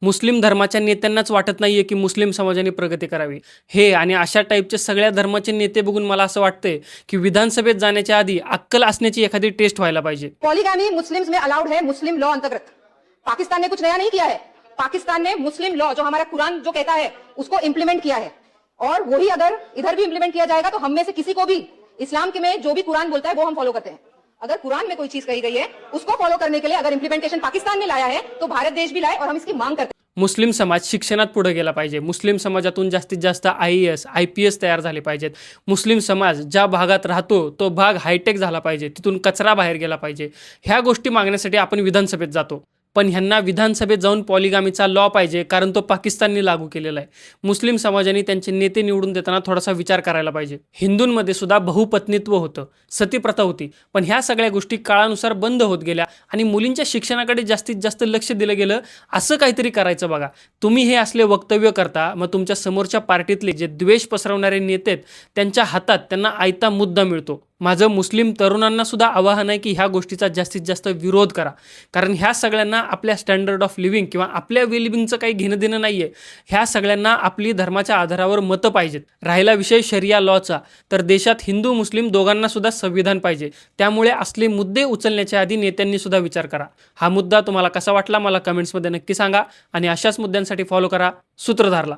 मुस्लिम धर्माच्या नेत्यांनाच वाटत नाहीये की मुस्लिम समाजाने प्रगती करावी। हे आणि अशा टाईपचे सगळ्या धर्माचे नेते बघून मला असं वाटतंय की विधानसभेत जाण्याच्या आधी अक्कल असण्याची एखादी टेस्ट व्हायला पाहिजे। पॉलीगैमी मुस्लिम्स में अलाउड है मुस्लिम लॉ अंतर्गत। पाकिस्तान ने कुछ नया नहीं किया है। पाकिस्तान ने मुस्लिम लॉ जो हमारा कुरान जो कहता है उसको इंप्लीमेंट किया है, और वही अगर इधर भी इंप्लीमेंट किया जाएगा तो हम में से किसी को भी इस्लाम के में जो भी कुरान बोलता है वो हम फॉलो करते हैं। अगर कुरान में कोई चीज कही गई है उसको फॉलो करने के लिए अगर इंप्लीमेंटेशन पाकिस्तान ने लाया है तो भारत देश भी लाए, और हम इसकी मांग करते हैं। मुस्लिम समाज शिक्षणात पुढे गेला पाहिजे। मुस्लिम समाजातून जास्तीत जास्त IAS IPS तयार झाले पाहिजेत। मुस्लिम समाज ज्या भागात राहतो तो भाग हायटेक झाला पाहिजे, तिथून कचरा बाहेर गेला पाहिजे। ह्या गोष्टी मागण्यासाठी आपण विधानसभेत जातो, पण ह्यांना विधानसभेत जाऊन पॉलिगामीचा लॉ पाहिजे, कारण तो पाकिस्तानने लागू केलेला आहे। मुस्लिम समाजाने त्यांचे नेते निवडून देताना थोडासा विचार करायला पाहिजे। हिंदूंमध्ये सुद्धा बहुपत्नीत्व होतं, सतीप्रथा होती, पण ह्या सगळ्या गोष्टी काळानुसार बंद होत गेल्या आणि मुलींच्या शिक्षणाकडे जास्तीत जास्त लक्ष दिलं गेलं। असं काहीतरी करायचं बघा। तुम्ही हे असले वक्तव्य करता, मग तुमच्या समोरच्या पार्टीतले जे द्वेष पसरवणारे नेते आहेत त्यांच्या हातात त्यांना आयता मुद्दा मिळतो। माझं मुस्लिम तरुणांना सुद्धा आवाहन आहे की ह्या गोष्टीचा जास्तीत जास्त विरोध करा, कारण ह्या सगळ्यांना आपल्या स्टँडर्ड ऑफ लिव्हिंग किंवा आपल्या वेलबिंगचं काही घेणं देणं नाही आहे। ह्या सगळ्यांना आपली धर्माच्या आधारावर मतं पाहिजेत। राहिला विषय शरिया लॉचा, तर देशात हिंदू मुस्लिम दोघांना सुद्धा संविधान पाहिजे। त्यामुळे असले मुद्दे उचलण्याच्या आधी नेत्यांनी सुद्धा विचार करा। हा मुद्दा तुम्हाला कसा वाटला मला कमेंट्समध्ये नक्की सांगा, आणि अशाच मुद्द्यांसाठी फॉलो करा सूत्रधारला।